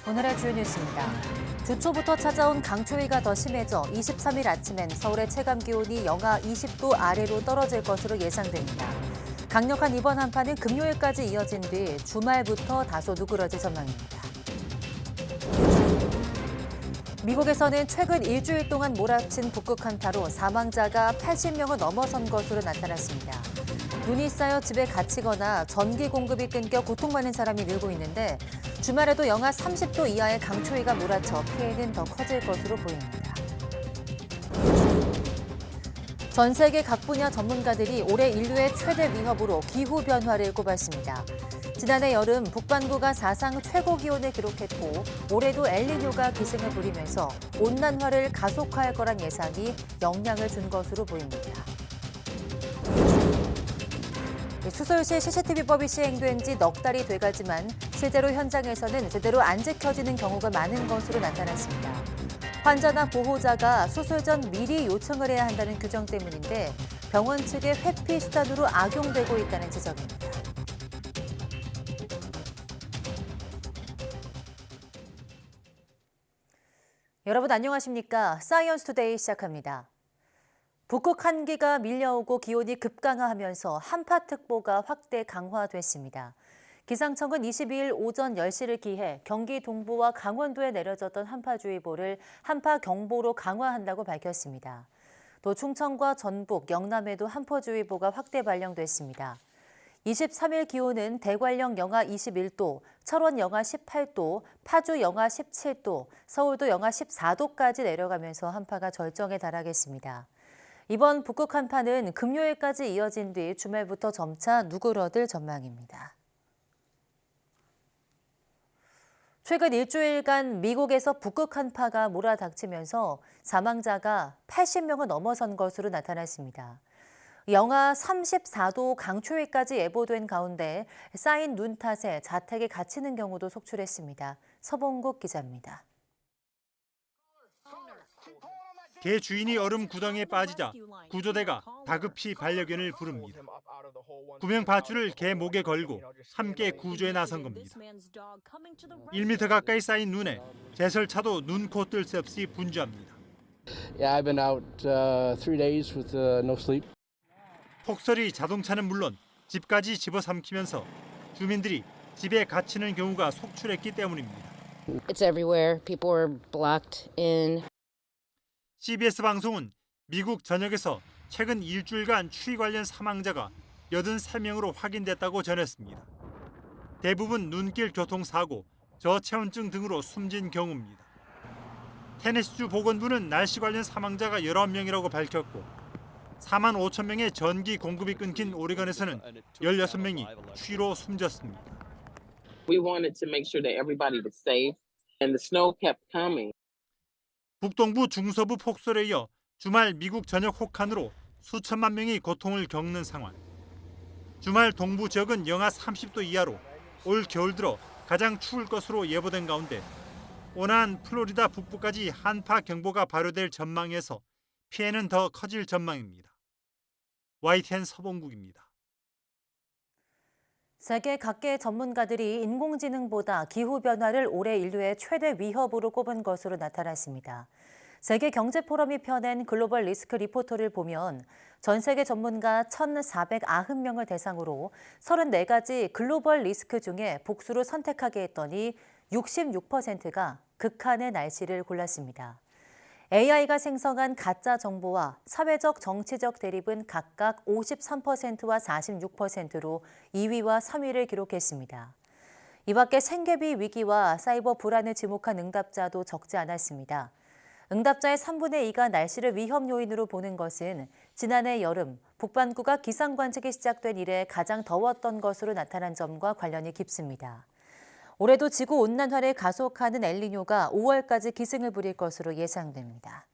오늘의 주요 뉴스입니다. 주 초부터 찾아온 강추위가 더 심해져 23일 아침엔 서울의 체감 기온이 영하 20도 아래로 떨어질 것으로 예상됩니다. 강력한 이번 한파는 금요일까지 이어진 뒤 주말부터 다소 누그러질 전망입니다. 미국에서는 최근 일주일 동안 몰아친 북극 한파로 사망자가 80명을 넘어선 것으로 나타났습니다. 눈이 쌓여 집에 갇히거나 전기 공급이 끊겨 고통받는 사람이 늘고 있는데 주말에도 영하 30도 이하의 강추위가 몰아쳐 피해는 더 커질 것으로 보입니다. 전 세계 각 분야 전문가들이 올해 인류의 최대 위협으로 기후변화를 꼽았습니다. 지난해 여름 북반구가 사상 최고 기온을 기록했고 올해도 엘니뇨가 기승을 부리면서 온난화를 가속화할 거란 예상이 영향을 준 것으로 보입니다. 수서울시 CCTV법이 시행된 지 넉 달이 돼가지만 실제로 현장에서는 제대로 안 지켜지는 경우가 많은 것으로 나타났습니다. 환자나 보호자가 수술 전 미리 요청을 해야 한다는 규정 때문인데 병원 측의 회피 수단으로 악용되고 있다는 지적입니다. 여러분 안녕하십니까? 사이언스 투데이 시작합니다. 북극 한기가 밀려오고 기온이 급강하하면서 한파특보가 확대 강화됐습니다. 기상청은 22일 오전 10시를 기해 경기 동부와 강원도에 내려졌던 한파주의보를 한파경보로 강화한다고 밝혔습니다. 또 충청과 전북, 영남에도 한파주의보가 확대 발령됐습니다. 23일 기온은 대관령 영하 21도, 철원 영하 18도, 파주 영하 17도, 서울도 영하 14도까지 내려가면서 한파가 절정에 달하겠습니다. 이번 북극 한파는 금요일까지 이어진 뒤 주말부터 점차 누그러들 전망입니다. 최근 일주일간 미국에서 북극 한파가 몰아닥치면서 사망자가 80명을 넘어선 것으로 나타났습니다. 영하 34도 강추위까지 예보된 가운데 쌓인 눈 탓에 자택에 갇히는 경우도 속출했습니다. 서봉국 기자입니다. 개 주인이 얼음 구덩이에 빠지자 구조대가 다급히 반려견을 부릅니다. 구명 밧줄을 개 목에 걸고 함께 구조에 나선 겁니다. 1m 가까이 쌓인 눈에 제설차도 눈코 뜰 새 없이 분주합니다. Yeah, I've been out 3 days with no sleep. 폭설이 자동차는 물론 집까지 집어삼키면서 주민들이 집에 갇히는 경우가 속출했기 때문입니다. It's everywhere. People were blocked in. CBS 방송은 미국 전역에서 최근 일주일간 추위 관련 사망자가 83명으로 확인됐다고 전했습니다. 대부분 눈길 교통사고, 저체온증 등으로 숨진 경우입니다. 테네시주 보건부는 날씨 관련 사망자가 19명이라고 밝혔고 4만 5천 명의 전기 공급이 끊긴 오레곤에서는 16명이 추위로 숨졌습니다. We wanted to make sure that everybody was safe and the snow kept coming. 북동부 중서부 폭설에 이어 주말 미국 전역 혹한으로 수천만 명이 고통을 겪는 상황. 주말 동부 지역은 영하 30도 이하로 올 겨울 들어 가장 추울 것으로 예보된 가운데 온화한 플로리다 북부까지 한파 경보가 발효될 전망에서 피해는 더 커질 전망입니다. YTN 서봉국입니다. 세계 각계의 전문가들이 인공지능보다 기후변화를 올해 인류의 최대 위협으로 꼽은 것으로 나타났습니다. 세계경제포럼이 펴낸 글로벌 리스크 리포터를 보면 전 세계 전문가 1,490명을 대상으로 34가지 글로벌 리스크 중에 복수로 선택하게 했더니 66%가 극한의 날씨를 골랐습니다. AI가 생성한 가짜 정보와 사회적 정치적 대립은 각각 53%와 46%로 2위와 3위를 기록했습니다. 이 밖에 생계비 위기와 사이버 불안을 지목한 응답자도 적지 않았습니다. 응답자의 3분의 2가 날씨를 위험 요인으로 보는 것은 지난해 여름 북반구가 기상 관측이 시작된 이래 가장 더웠던 것으로 나타난 점과 관련이 깊습니다. 올해도 지구온난화를 가속화하는 엘니뇨가 5월까지 기승을 부릴 것으로 예상됩니다.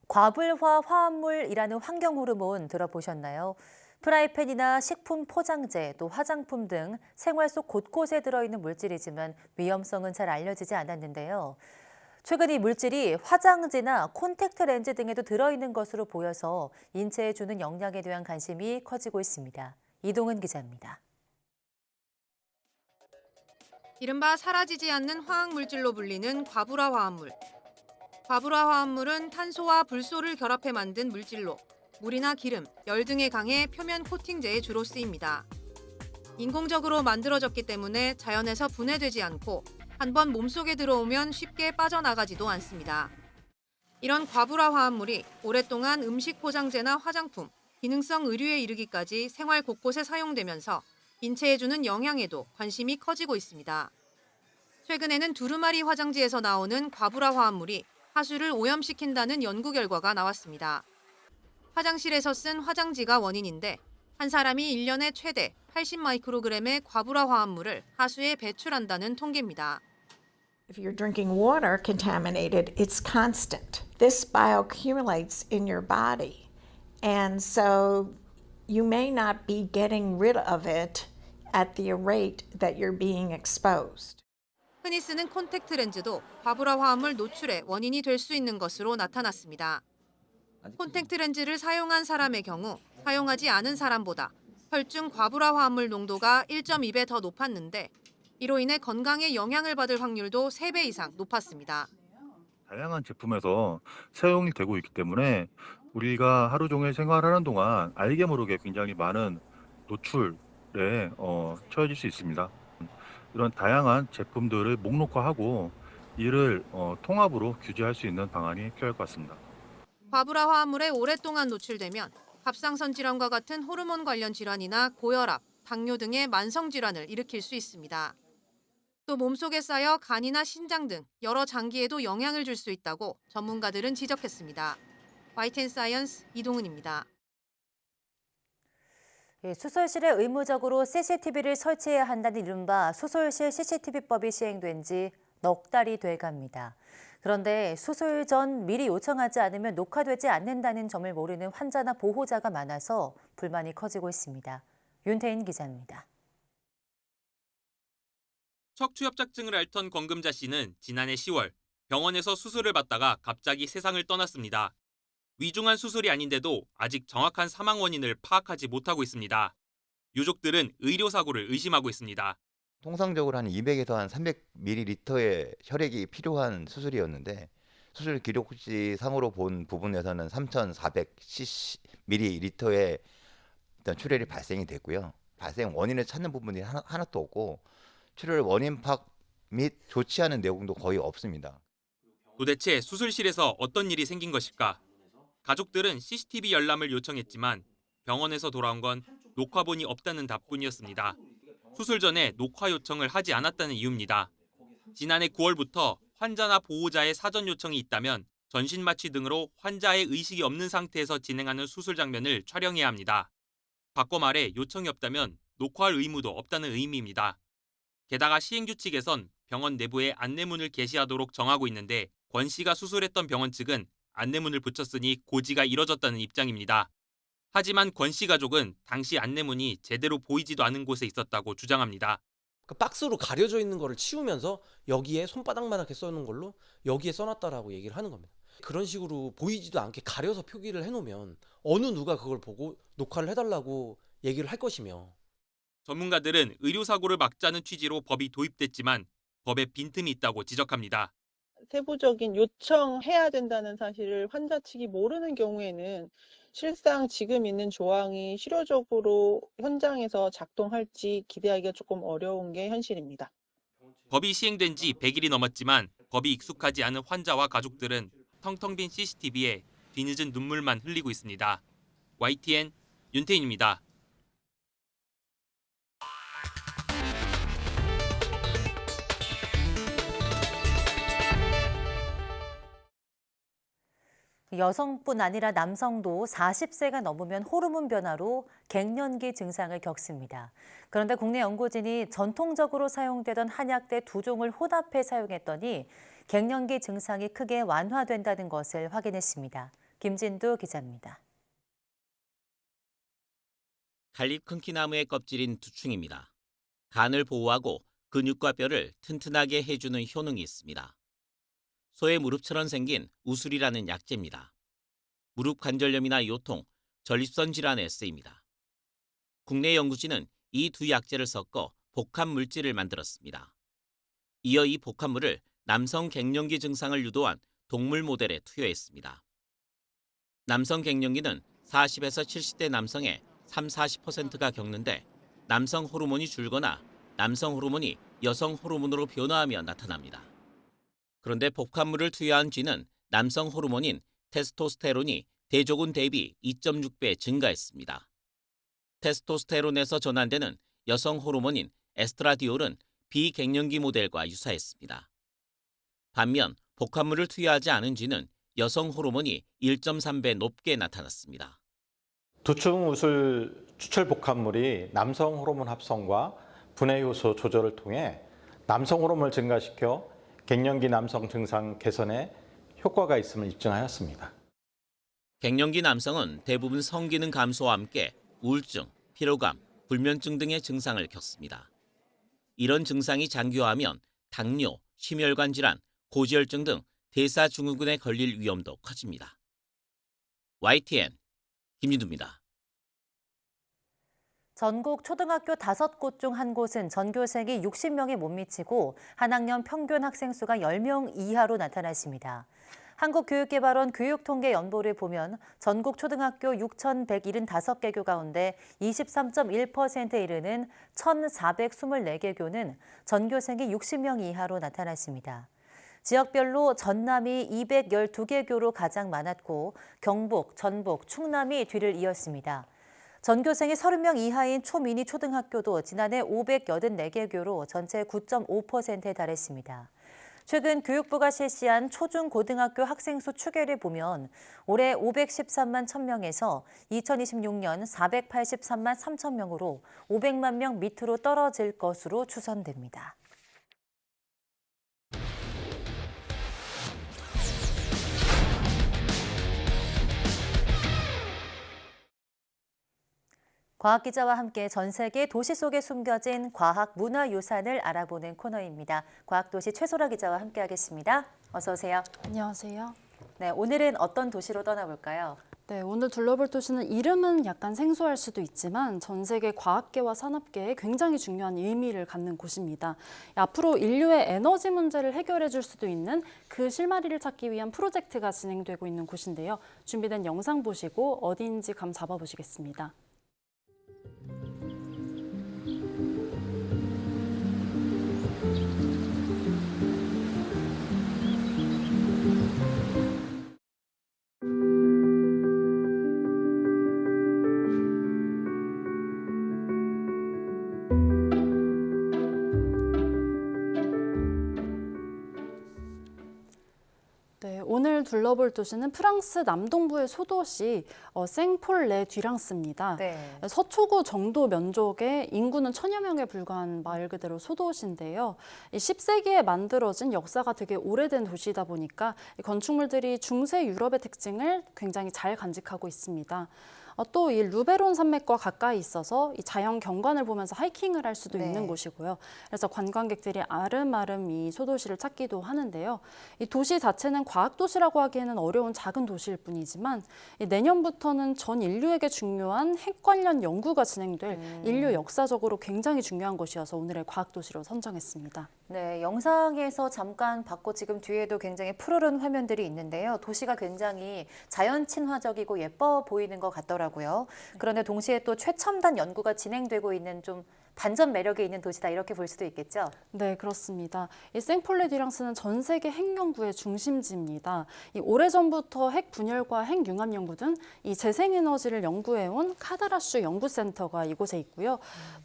과불화 화합물이라는 환경호르몬 들어보셨나요? 프라이팬이나 식품 포장재, 또 화장품 등 생활 속 곳곳에 들어있는 물질이지만 위험성은 잘 알려지지 않았는데요. 최근 이 물질이 화장지나 콘택트 렌즈 등에도 들어있는 것으로 보여서 인체에 주는 영향에 대한 관심이 커지고 있습니다. 이동은 기자입니다. 이른바 사라지지 않는 화학물질로 불리는 과불화 화합물. 과불화 화합물은 탄소와 불소를 결합해 만든 물질로 물이나 기름, 열 등에 강해 표면 코팅제에 주로 쓰입니다. 인공적으로 만들어졌기 때문에 자연에서 분해되지 않고 한번 몸속에 들어오면 쉽게 빠져나가지도 않습니다. 이런 과불화 화합물이 오랫동안 음식 포장재나 화장품, 기능성 의류에 이르기까지 생활 곳곳에 사용되면서 인체에 주는 영향에도 관심이 커지고 있습니다. 최근에는 두루마리 화장지에서 나오는 과불화 화합물이 하수를 오염시킨다는 연구 결과가 나왔습니다. 화장실에서 쓴 화장지가 원인인데 한 사람이 1년에 최대 80마이크로그램의 과불화 화합물을 하수에 배출한다는 통계입니다. If you're drinking water contaminated, it's constant. This bioaccumulates in your body. And so you may not be getting rid of it at the rate that you're being exposed. 흔히 쓰는 콘택트 렌즈도 과불화 화합물 노출의 원인이 될 수 있는 것으로 나타났습니다. 콘택트 렌즈를 사용한 사람의 경우 사용하지 않은 사람보다 혈중 과불화 화합물 농도가 1.2배 더 높았는데 이로 인해 건강에 영향을 받을 확률도 3배 이상 높았습니다. 다양한 제품에서 사용이 되고 있기 때문에 우리가 하루 종일 생활하는 동안 알게 모르게 굉장히 많은 노출에 처해질 수 있습니다. 이런 다양한 제품들을 목록화하고 이를 통합으로 규제할 수 있는 방안이 필요할 것 같습니다. 과불화 화합물에 오랫동안 노출되면 갑상선 질환과 같은 호르몬 관련 질환이나 고혈압, 당뇨 등의 만성 질환을 일으킬 수 있습니다. 또 몸속에 쌓여 간이나 신장 등 여러 장기에도 영향을 줄 수 있다고 전문가들은 지적했습니다. YTN-사이언스 이동은입니다. 수술실에 의무적으로 CCTV를 설치해야 한다는 이른바 수술실 CCTV법이 시행된 지 넉 달이 돼갑니다. 그런데 수술 전 미리 요청하지 않으면 녹화되지 않는다는 점을 모르는 환자나 보호자가 많아서 불만이 커지고 있습니다. 윤태인 기자입니다. 척추협착증을 앓던 권금자 씨는 지난해 10월 병원에서 수술을 받다가 갑자기 세상을 떠났습니다. 위중한 수술이 아닌데도 아직 정확한 사망 원인을 파악하지 못하고 있습니다. 유족들은 의료사고를 의심하고 있습니다. 통상적으로 한 200에서 한 300ml의 혈액이 필요한 수술이었는데 수술 기록지 상으로 본 부분에서는 3,400ml의 일단 출혈이 발생이 됐고요. 발생 원인을 찾는 부분이 하나도 없고 출혈 원인 파악 및 조치하는 내용도 거의 없습니다. 도대체 수술실에서 어떤 일이 생긴 것일까? 가족들은 CCTV 열람을 요청했지만 병원에서 돌아온 건 녹화본이 없다는 답뿐이었습니다. 수술 전에 녹화 요청을 하지 않았다는 이유입니다. 지난해 9월부터 환자나 보호자의 사전 요청이 있다면 전신 마취 등으로 환자의 의식이 없는 상태에서 진행하는 수술 장면을 촬영해야 합니다. 바꿔 말해 요청이 없다면 녹화할 의무도 없다는 의미입니다. 게다가 시행규칙에선 병원 내부에 안내문을 게시하도록 정하고 있는데 권 씨가 수술했던 병원 측은 안내문을 붙였으니 고지가 이뤄졌다는 입장입니다. 하지만 권 씨 가족은 당시 안내문이 제대로 보이지도 않은 곳에 있었다고 주장합니다. 그 박스로 가려져 있는 거를 치우면서 여기에 손바닥만하게 써놓은 걸로 여기에 써놨다라고 얘기를 하는 겁니다. 그런 식으로 보이지도 않게 가려서 표기를 해놓으면 어느 누가 그걸 보고 녹화를 해달라고 얘기를 할 것이며. 전문가들은 의료사고를 막자는 취지로 법이 도입됐지만 법에 빈틈이 있다고 지적합니다. 세부적인 요청해야 된다는 사실을 환자 측이 모르는 경우에는 실상 지금 있는 조항이 실효적으로 현장에서 작동할지 기대하기가 조금 어려운 게 현실입니다. 법이 시행된 지 100일이 넘었지만 법이 익숙하지 않은 환자와 가족들은 텅텅 빈 CCTV에 뒤늦은 눈물만 흘리고 있습니다. YTN 윤태인입니다. 여성뿐 아니라 남성도 40세가 넘으면 호르몬 변화로 갱년기 증상을 겪습니다. 그런데 국내 연구진이 전통적으로 사용되던 한약대 2종을 혼합해 사용했더니 갱년기 증상이 크게 완화된다는 것을 확인했습니다. 김진두 기자입니다. 칼립큰키나무의 껍질인 두충입니다. 간을 보호하고 근육과 뼈를 튼튼하게 해주는 효능이 있습니다. 소의 무릎처럼 생긴 우술이라는 약재입니다. 무릎 관절염이나 요통, 전립선 질환에 쓰입니다. 국내 연구진은 이 두 약재를 섞어 복합 물질을 만들었습니다. 이어 이 복합물을 남성 갱년기 증상을 유도한 동물 모델에 투여했습니다. 남성 갱년기는 40에서 70대 남성의 30-40%가 겪는데 남성 호르몬이 줄거나 남성 호르몬이 여성 호르몬으로 변화하며 나타납니다. 그런데 복합물을 투여한 쥐는 남성 호르몬인 테스토스테론이 대조군 대비 2.6배 증가했습니다. 테스토스테론에서 전환되는 여성 호르몬인 에스트라디올은 비갱년기 모델과 유사했습니다. 반면 복합물을 투여하지 않은 쥐는 여성 호르몬이 1.3배 높게 나타났습니다. 두충 우술 추출 복합물이 남성 호르몬 합성과 분해 효소 조절을 통해 남성 호르몬을 증가시켜 갱년기 남성 증상 개선에 효과가 있음을 입증하였습니다. 갱년기 남성은 대부분 성기능 감소와 함께 우울증, 피로감, 불면증 등의 증상을 겪습니다. 이런 증상이 장기화하면 당뇨, 심혈관 질환, 고지혈증 등 대사증후군에 걸릴 위험도 커집니다. YTN 김진두입니다. 전국 초등학교 5곳 중 한 곳은 전교생이 60명에 못 미치고 한 학년 평균 학생 수가 10명 이하로 나타났습니다. 한국교육개발원 교육통계연보를 보면 전국 초등학교 6,175개 교 가운데 23.1%에 이르는 1,424개 교는 전교생이 60명 이하로 나타났습니다. 지역별로 전남이 212개 교로 가장 많았고 경북, 전북, 충남이 뒤를 이었습니다. 전교생이 30명 이하인 초미니 초등학교도 지난해 584개 교로 전체 9.5%에 달했습니다. 최근 교육부가 실시한 초중고등학교 학생 수 추계를 보면 올해 513만 1,000명에서 2026년 483만 3천 명으로 500만 명 밑으로 떨어질 것으로 추산됩니다. 과학기자와 함께 전 세계 도시 속에 숨겨진 과학 문화유산을 알아보는 코너입니다. 과학도시 최소라 기자와 함께하겠습니다. 어서 오세요. 안녕하세요. 네, 오늘은 어떤 도시로 떠나볼까요? 네, 오늘 둘러볼 도시는 이름은 약간 생소할 수도 있지만 전 세계 과학계와 산업계에 굉장히 중요한 의미를 갖는 곳입니다. 앞으로 인류의 에너지 문제를 해결해 줄 수도 있는 그 실마리를 찾기 위한 프로젝트가 진행되고 있는 곳인데요. 준비된 영상 보시고 어디인지 감 잡아보시겠습니다. 오늘 둘러볼 도시는 프랑스 남동부의 소도시 생폴레-듀랑스입니다. 네. 서초구 정도 면적의 인구는 1,000여 명에 불과한 말 그대로 소도시인데요. 10세기에 만들어진 역사가 되게 오래된 도시이다 보니까 건축물들이 중세 유럽의 특징을 굉장히 잘 간직하고 있습니다. 또 이 루베론 산맥과 가까이 있어서 이 자연 경관을 보면서 하이킹을 할 수도 있는 곳이고요. 그래서 관광객들이 아름아름 이 소도시를 찾기도 하는데요. 이 도시 자체는 과학도시라고 하기에는 어려운 작은 도시일 뿐이지만 내년부터는 전 인류에게 중요한 핵 관련 연구가 진행될 인류 역사적으로 굉장히 중요한 곳이어서 오늘의 과학도시로 선정했습니다. 네, 영상에서 잠깐 봤고 지금 뒤에도 굉장히 푸르른 화면들이 있는데요. 도시가 굉장히 자연 친화적이고 예뻐 보이는 것 같더라고요. 그런데 동시에 또 최첨단 연구가 진행되고 있는 좀 반전 매력이 있는 도시다 이렇게 볼 수도 있겠죠? 네, 그렇습니다. 이 생폴레-듀랑스는 전 세계 핵 연구의 중심지입니다. 이 오래전부터 핵 분열과 핵 융합 연구 등 이 재생에너지를 연구해온 카다라슈 연구센터가 이곳에 있고요.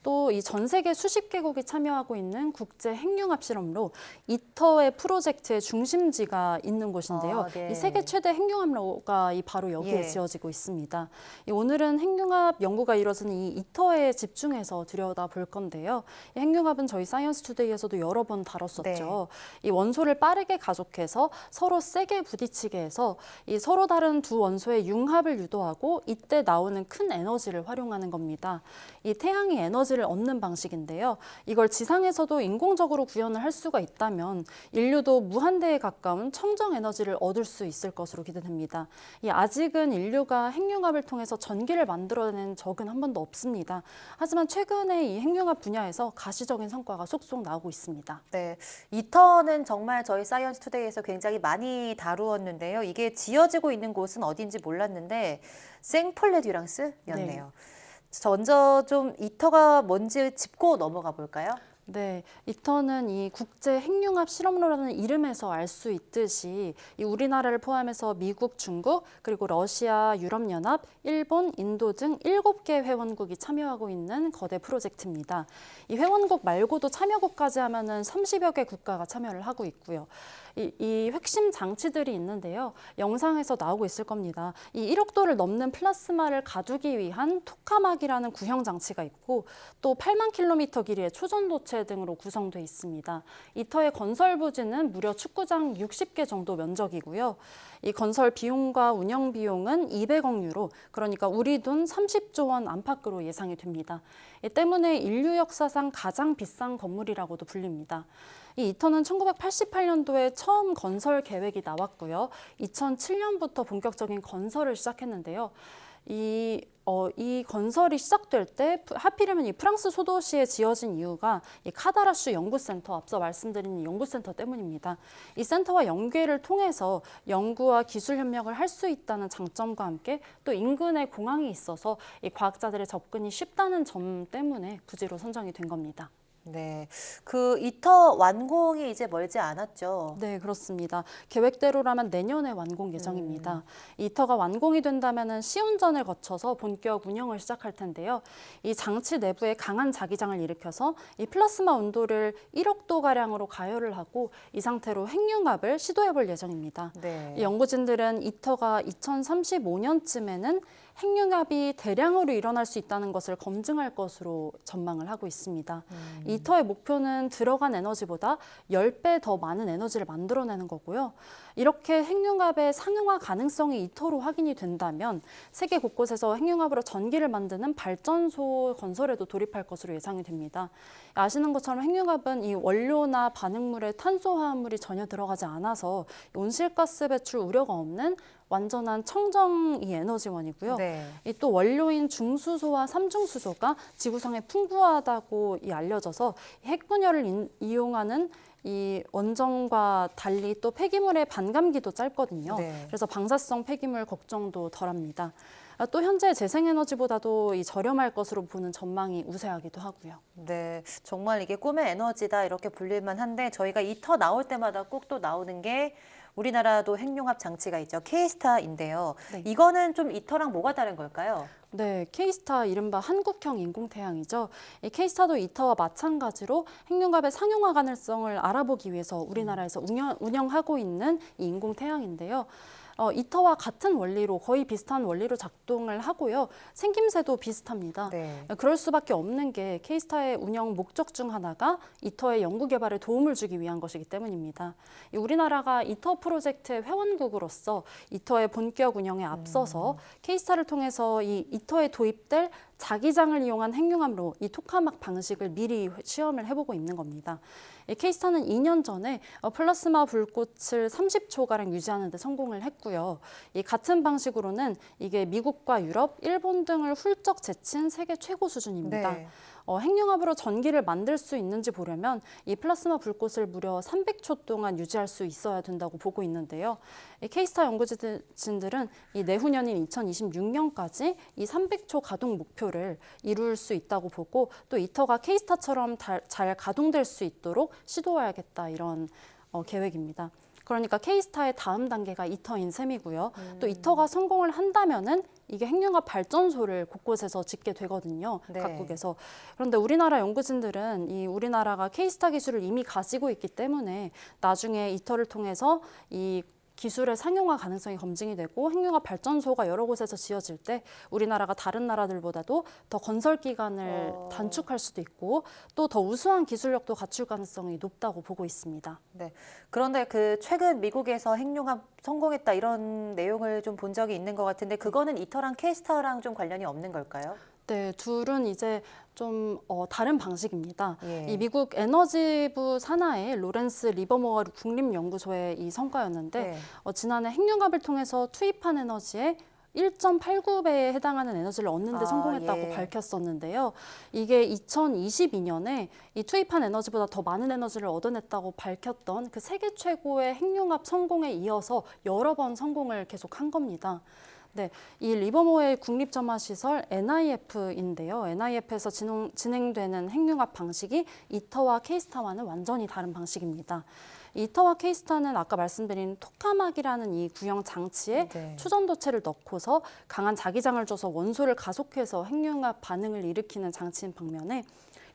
또 이 전 세계 수십 개국이 참여하고 있는 국제 핵융합 실험로 이터의 프로젝트의 중심지가 있는 곳인데요. 네. 이 세계 최대 핵융합로가 바로 여기에 지어지고 있습니다. 오늘은 핵융합 연구가 이루어지는 이 이터에 집중해서 들여다볼 건데요. 이 핵융합은 저희 사이언스 투데이에서도 여러 번 다뤘었죠. 이 원소를 빠르게 가속해서 서로 세게 부딪히게 해서 이 서로 다른 두 원소의 융합을 유도하고 이때 나오는 큰 에너지를 활용하는 겁니다. 이 태양이 에너지를 얻는 방식인데요. 이걸 지상에서도 인공적으로 구현을 할 수가 있다면 인류도 무한대에 가까운 청정 에너지를 얻을 수 있을 것으로 기대됩니다. 아직은 인류가 핵융합을 통해서 전기를 만들어낸 적은 한 번도 없습니다. 하지만 최근에 이 핵융합 분야에서 가시적인 성과가 속속 나오고 있습니다. 네, 이터는 정말 저희 사이언스 투데이에서 굉장히 많이 다루었는데요. 이게 지어지고 있는 곳은 어딘지 몰랐는데 생폴레듀랑스였네요. 먼저 좀 이터가 뭔지 짚고 넘어가 볼까요? 네, 이터는 이 국제 핵융합 실험로라는 이름에서 알 수 있듯이 이 우리나라를 포함해서 미국, 중국, 그리고 러시아, 유럽연합, 일본, 인도 등 7개 회원국이 참여하고 있는 거대 프로젝트입니다. 이 회원국 말고도 참여국까지 하면은 30여 개 국가가 참여를 하고 있고요. 이 핵심 장치들이 있는데요. 영상에서 나오고 있을 겁니다. 이 1억 도를 넘는 플라스마를 가두기 위한 토카막이라는 구형 장치가 있고 또 8만 킬로미터 길이의 초전도체 등으로 구성돼 있습니다. 이터의 건설 부지는 무려 축구장 60개 정도 면적이고요. 이 건설 비용과 운영 비용은 200억 유로, 그러니까 우리 돈 30조 원 안팎으로 예상이 됩니다. 이 때문에 인류 역사상 가장 비싼 건물이라고도 불립니다. 이 이터는 1988년도에 처음 건설 계획이 나왔고요. 2007년부터 본격적인 건설을 시작했는데요. 이 건설이 시작될 때 하필이면 이 프랑스 소도시에 지어진 이유가 이 카다라슈 연구센터, 앞서 말씀드린 연구센터 때문입니다. 이 센터와 연계를 통해서 연구와 기술 협력을 할 수 있다는 장점과 함께 또 인근에 공항이 있어서 이 과학자들의 접근이 쉽다는 점 때문에 부지로 선정이 된 겁니다. 네, 그 이터 완공이 이제 멀지 않았죠. 네, 그렇습니다. 계획대로라면 내년에 완공 예정입니다. 이터가 완공이 된다면 시운전을 거쳐서 본격 운영을 시작할 텐데요. 이 장치 내부에 강한 자기장을 일으켜서 이 플라스마 온도를 1억 도가량으로 가열을 하고 이 상태로 핵융합을 시도해볼 예정입니다. 네. 이 연구진들은 이터가 2035년쯤에는 핵융합이 대량으로 일어날 수 있다는 것을 검증할 것으로 전망을 하고 있습니다. 이터의 목표는 들어간 에너지보다 10배 더 많은 에너지를 만들어내는 거고요. 이렇게 핵융합의 상용화 가능성이 이터로 확인이 된다면 세계 곳곳에서 핵융합으로 전기를 만드는 발전소 건설에도 돌입할 것으로 예상이 됩니다. 아시는 것처럼 핵융합은 이 원료나 반응물에 탄소화합물이 전혀 들어가지 않아서 온실가스 배출 우려가 없는 완전한 청정 에너지원이고요. 네. 또 원료인 중수소와 삼중수소가 지구상에 풍부하다고 알려져서 핵분열을 이용하는 이 원전과 달리 또 폐기물의 반감기도 짧거든요. 네. 그래서 방사성 폐기물 걱정도 덜합니다. 또 현재 재생에너지보다도 이 저렴할 것으로 보는 전망이 우세하기도 하고요. 네, 정말 이게 꿈의 에너지다 이렇게 불릴만 한데 저희가 이터 나올 때마다 꼭 또 나오는 게 우리나라도 핵융합 장치가 있죠. K-스타인데요. 네. 이거는 좀 이터랑 뭐가 다른 걸까요? 네, K-스타 이른바 한국형 인공태양이죠. 이 K-스타도 이터와 마찬가지로 핵융합의 상용화 가능성을 알아보기 위해서 우리나라에서 운영하고 있는 이 인공태양인데요. 이터와 같은 원리로 거의 비슷한 원리로 작동을 하고요. 생김새도 비슷합니다. 네. 그럴 수밖에 없는 게 K-스타의 운영 목적 중 하나가 이터의 연구 개발에 도움을 주기 위한 것이기 때문입니다. 우리나라가 이터 프로젝트의 회원국으로서 이터의 본격 운영에 앞서서 K-스타를 통해서 이 이터에 도입될 자기장을 이용한 핵융합로 이 토카막 방식을 미리 시험을 해보고 있는 겁니다. K-스타는 2년 전에 플라스마 불꽃을 30초가량 유지하는 데 성공을 했고요. 이 같은 방식으로는 이게 미국과 유럽, 일본 등을 훌쩍 제친 세계 최고 수준입니다. 네. 핵융합으로 전기를 만들 수 있는지 보려면 이 플라스마 불꽃을 무려 300초 동안 유지할 수 있어야 된다고 보고 있는데요. K-스타 연구진들은 이 내후년인 2026년까지 이 300초 가동 목표를 이룰 수 있다고 보고 또 이터가 K-스타처럼 잘 가동될 수 있도록 시도해야겠다 이런 계획입니다. 그러니까 K-스타의 다음 단계가 이터인 셈이고요. 또 이터가 성공을 한다면은 이게 핵융합 발전소를 곳곳에서 짓게 되거든요. 네. 각국에서. 그런데 우리나라 연구진들은 이 우리나라가 K-스타 기술을 이미 가지고 있기 때문에 나중에 이터를 통해서 이 기술의 상용화 가능성이 검증이 되고 핵융합 발전소가 여러 곳에서 지어질 때 우리나라가 다른 나라들보다도 더 건설 기간을 단축할 수도 있고 또 더 우수한 기술력도 갖출 가능성이 높다고 보고 있습니다. 네. 그런데 그 최근 미국에서 핵융합 성공했다 이런 내용을 좀 본 적이 있는 것 같은데 그거는 이터랑 K-스타랑 좀 관련이 없는 걸까요? 네, 둘은 이제 좀 다른 방식입니다. 예. 이 미국 에너지부 산하의 로렌스 리버모어 국립연구소의 이 성과였는데 네. 지난해 핵융합을 통해서 투입한 에너지의 1.89배에 해당하는 에너지를 얻는 데 성공했다고 예. 밝혔었는데요. 이게 2022년에 이 투입한 에너지보다 더 많은 에너지를 얻어냈다고 밝혔던 그 세계 최고의 핵융합 성공에 이어서 여러 번 성공을 계속한 겁니다. 네, 이 리버모어의 국립점화시설 NIF인데요. NIF에서 진행되는 핵융합 방식이 이터와 케이스타와는 완전히 다른 방식입니다. 이터와 케이스타는 아까 말씀드린 토카막이라는 이 구형 장치에 네. 추전도체를 넣고서 강한 자기장을 줘서 원소를 가속해서 핵융합 반응을 일으키는 장치인 반면에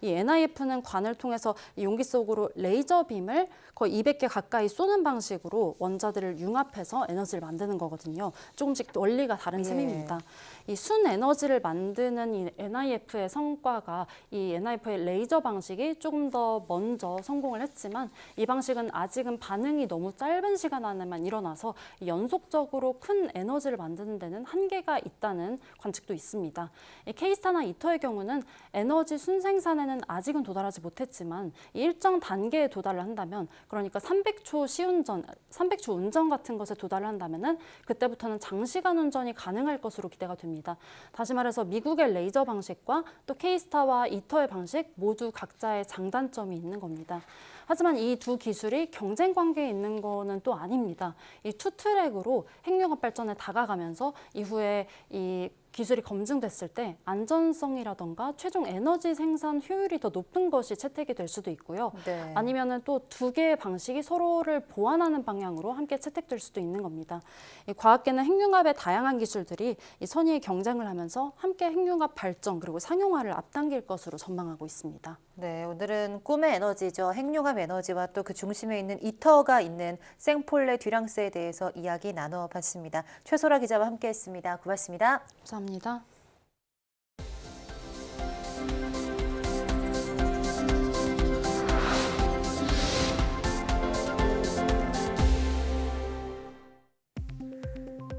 이 NIF는 관을 통해서 이 용기 속으로 레이저 빔을 거의 200개 가까이 쏘는 방식으로 원자들을 융합해서 에너지를 만드는 거거든요. 조금씩 원리가 다른 예. 셈입니다. 이 순 에너지를 만드는 이 NIF의 성과가 이 NIF의 레이저 방식이 조금 더 먼저 성공을 했지만 이 방식은 아직은 반응이 너무 짧은 시간 안에만 일어나서 연속적으로 큰 에너지를 만드는 데는 한계가 있다는 관측도 있습니다. 이 케이스타나 이터의 경우는 에너지 순생산에는 아직은 도달하지 못했지만 일정 단계에 도달을 한다면 그러니까 300초 시운전, 300초 운전 같은 것에 도달을 한다면은 그때부터는 장시간 운전이 가능할 것으로 기대가 됩니다. 다시 말해서 미국의 레이저 방식과 또 케이스타와 이터의 방식 모두 각자의 장단점이 있는 겁니다. 하지만 이 두 기술이 경쟁 관계에 있는 거는 또 아닙니다. 이 투 트랙으로 핵융합 발전에 다가가면서 이후에 이 기술이 검증됐을 때 안전성이라던가 최종 에너지 생산 효율이 더 높은 것이 채택이 될 수도 있고요. 네. 아니면은 또 두 개의 방식이 서로를 보완하는 방향으로 함께 채택될 수도 있는 겁니다. 이 과학계는 핵융합의 다양한 기술들이 이 선의의 경쟁을 하면서 함께 핵융합 발전 그리고 상용화를 앞당길 것으로 전망하고 있습니다. 네, 오늘은 꿈의 에너지죠. 핵융합 에너지와 또 그 중심에 있는 이터가 있는 생폴레 듀랑스에 대해서 이야기 나눠봤습니다. 최소라 기자와 함께했습니다. 고맙습니다. 감사합니다.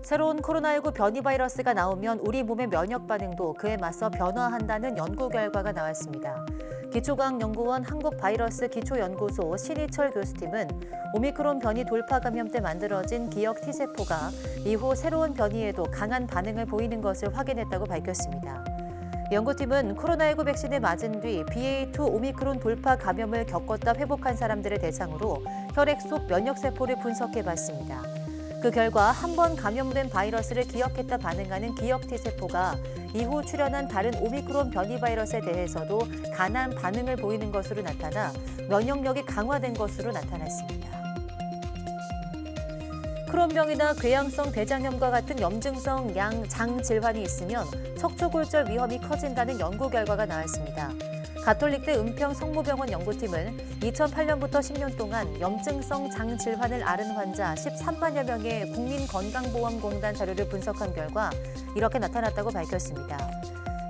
새로운 코로나19 변이 바이러스가 나오면 우리 몸의 면역 반응도 그에 맞서 변화한다는 연구 결과가 나왔습니다. 기초과학연구원 한국바이러스 기초연구소 신희철 교수팀은 오미크론 변이 돌파 감염 때 만들어진 기억 T세포가 이후 새로운 변이에도 강한 반응을 보이는 것을 확인했다고 밝혔습니다. 연구팀은 코로나19 백신을 맞은 뒤 BA.2 오미크론 돌파 감염을 겪었다 회복한 사람들을 대상으로 혈액 속 면역세포를 분석해봤습니다. 그 결과 한 번 감염된 바이러스를 기억했다 반응하는 기억 T세포가 이후 출현한 다른 오미크론 변이 바이러스에 대해서도 강한 반응을 보이는 것으로 나타나 면역력이 강화된 것으로 나타났습니다. 크론병이나 궤양성 대장염과 같은 염증성 장 질환이 있으면 척추골절 위험이 커진다는 연구 결과가 나왔습니다. 가톨릭대 은평성모병원 연구팀은 2008년부터 10년 동안 염증성 장 질환을 앓은 환자 13만여 명의 국민건강보험공단 자료를 분석한 결과 이렇게 나타났다고 밝혔습니다.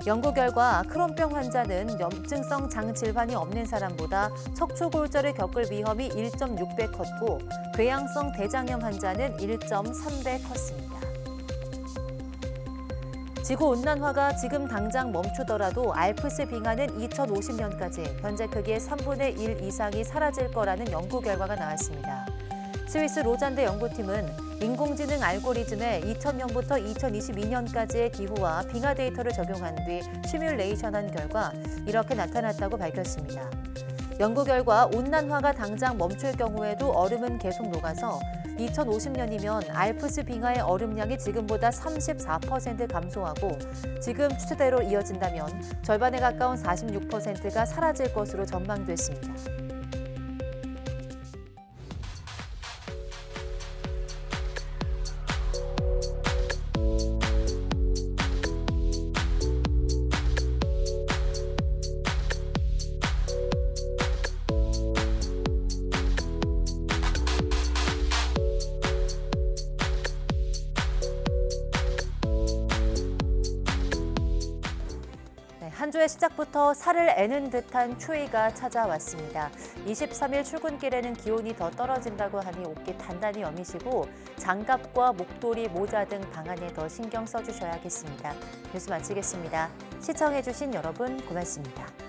연구 결과 크론병 환자는 염증성 장 질환이 없는 사람보다 척추골절을 겪을 위험이 1.6배 컸고 궤양성 대장염 환자는 1.3배 컸습니다. 지구온난화가 지금 당장 멈추더라도 알프스 빙하는 2050년까지 현재 크기의 3분의 1 이상이 사라질 거라는 연구 결과가 나왔습니다. 스위스 로잔대 연구팀은 인공지능 알고리즘에 2000년부터 2022년까지의 기후와 빙하 데이터를 적용한 뒤 시뮬레이션한 결과 이렇게 나타났다고 밝혔습니다. 연구 결과 온난화가 당장 멈출 경우에도 얼음은 계속 녹아서 2050년이면 알프스 빙하의 얼음량이 지금보다 34% 감소하고 지금 추세대로 이어진다면 절반에 가까운 46%가 사라질 것으로 전망됐습니다. 한 주의 시작부터 살을 애는 듯한 추위가 찾아왔습니다. 23일 출근길에는 기온이 더 떨어진다고 하니 옷깃 단단히 여미시고 장갑과 목도리, 모자 등 방안에 더 신경 써주셔야겠습니다. 뉴스 마치겠습니다. 시청해주신 여러분 고맙습니다.